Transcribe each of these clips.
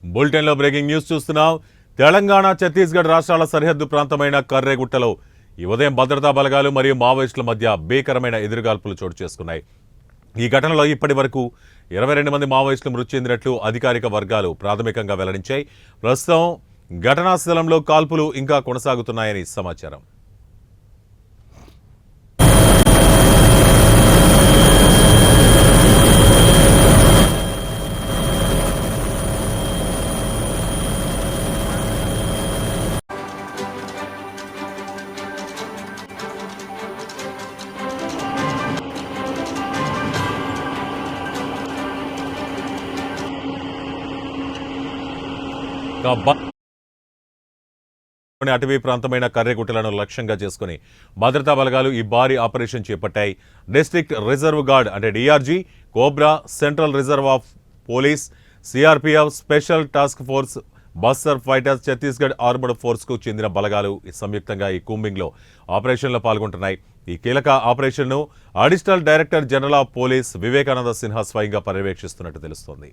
బులెటిన్లో breaking news చూస్తున్నాం. తెలంగాణ ఛత్తీస్గఢ్ రాష్ట్రాల సరిహద్దు ప్రాంతమైన కర్రేగుట్టలో ఈ ఉదయం భద్రతా బలగాలు మరియు మావోయిస్టుల మధ్య భీకరమైన ఎదురుగాల్పులు చోటు చేసుకున్నాయి. ఈ ఘటనలో ఇప్పటి వరకు 22 మంది మావోయిస్టులు మృతి చెందినట్లు అధికారిక వర్గాలు ప్రాథమికంగా వెల్లడించాయి. ప్రస్తుతం ఘటనా స్థలంలో కాల్పులు ఇంకా కొనసాగుతున్నాయని సమాచారం. అటవీ ప్రాంతమైన కర్రెగుట్టలను లక్ష్యంగా చేసుకుని భద్రతా బలగాలు ఈ భారీ ఆపరేషన్ చేపట్టాయి. డిస్ట్రిక్ట్ రిజర్వ్ గార్డ్ అంటే DRG, cobra, central reserve of police, CRPF, special task force, Bastar fighters, Chhattisgarh armoured ఫోర్స్కు చెందిన బలగాలు సంయుక్తంగా ఈ కూంబింగ్లో ఆపరేషన్లో పాల్గొంటున్నాయి. ఈ కీలక ఆపరేషన్ను additional director general of police Vivekananda Sinha స్వయంగా పర్యవేక్షిస్తున్నట్టు తెలుస్తోంది.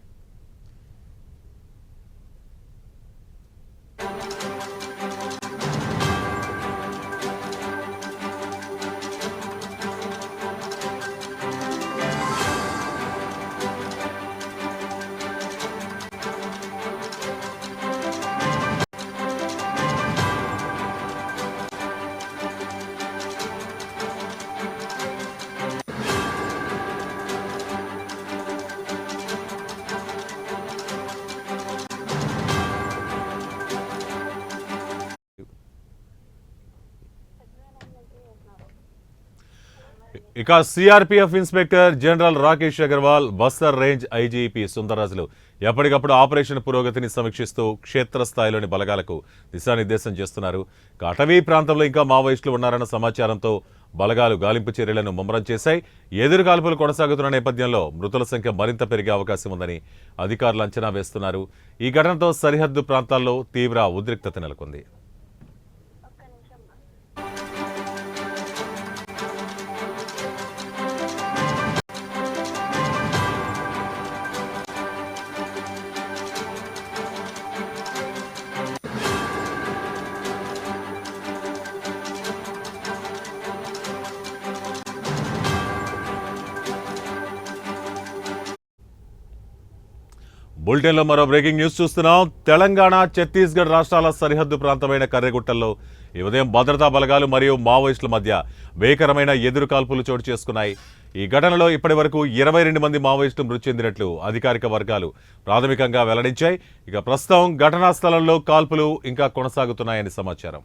ఇక CRPF inspector general Rakesh Agarwal, Bastar range IGP సుందర్రాజులు ఎప్పటికప్పుడు ఆపరేషన్ పురోగతిని సమీక్షిస్తూ క్షేత్రస్థాయిలోని బలగాలకు దిశానిర్దేశం చేస్తున్నారు. అటవీ ప్రాంతంలో ఇంకా మావోయిస్టులు ఉన్నారన్న సమాచారంతో బలగాలు గాలింపు చర్యలను ముమ్మరం చేశాయి. ఎదురుకాల్పులు కొనసాగుతున్న నేపథ్యంలో మృతుల సంఖ్య మరింత పెరిగే అవకాశం ఉందని అధికారులు అంచనా వేస్తున్నారు. ఈ ఘటనతో సరిహద్దు ప్రాంతాల్లో తీవ్ర ఉద్రిక్తత నెలకొంది. బులెటిన్లో మరో బ్రేకింగ్ న్యూస్ చూస్తున్నాం. తెలంగాణ ఛత్తీస్గఢ్ రాష్ట్రాల సరిహద్దు ప్రాంతమైన కర్రెగుట్టల్లో ఈ ఉదయం భద్రతా బలగాలు మరియు మావోయిస్టుల మధ్య భీకరమైన ఎదురుకాల్పులు చోటు చేసుకున్నాయి. ఈ ఘటనలో ఇప్పటి వరకు 22 మంది మావోయిస్టులు మృతి చెందినట్లు అధికారిక వర్గాలు ప్రాథమికంగా వెల్లడించాయి. ఇక ప్రస్తుతం ఘటనా స్థలంలో కాల్పులు ఇంకా కొనసాగుతున్నాయని సమాచారం.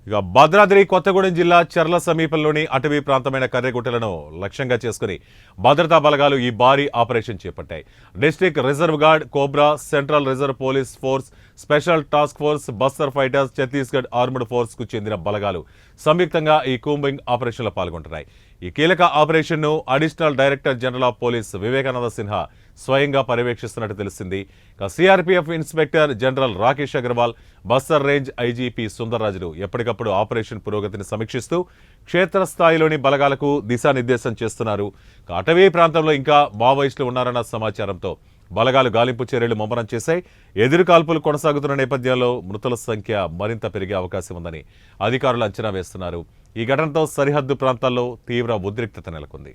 ఇక భద్రాద్రి కొత్తగూడెం జిల్లా చర్ల సమీపంలోని అటవీ ప్రాంతమైన కర్రెగుట్టలను లక్ష్యంగా చేసుకుని భద్రతా బలగాలు ఈ భారీ ఆపరేషన్ చేపట్టాయి. District reserve gourd, cobra, central reserve police force, special task force, Bastar fighters, Chhattisgarh armoured force కు చెందిన బలగాలు సంయుక్తంగా ఈ కూంబింగ్ ఆపరేషన్లో పాల్గొంటున్నాయి. ఈ కీలక ఆపరేషన్ను additional director general of police Vivekananda Sinha స్వయంగా పర్యవేక్షిస్తున్నట్టు తెలిసింది. CRPF inspector general Rakesh Agarwal, Bastar range IGP సుందర్రాజులు ఎప్పటికప్పుడు ఆపరేషన్ పురోగతిని సమీక్షిస్తూ క్షేత్రస్థాయిలోని బలగాలకు దిశానిర్దేశం చేస్తున్నారు. అటవీ ప్రాంతంలో ఇంకా మావోయిస్టులు ఉన్నారన్న సమాచారంతో బలగాలు గాలింపు చర్యలు ముమ్మరం చేశాయి. ఎదురుకాల్పులు కొనసాగుతున్న నేపథ్యంలో మృతుల సంఖ్య మరింత పెరిగే అవకాశం ఉందని అధికారులు అంచనా వేస్తున్నారు. ఈ ఘటనతో సరిహద్దు ప్రాంతాల్లో తీవ్ర ఉద్రిక్తత నెలకొంది.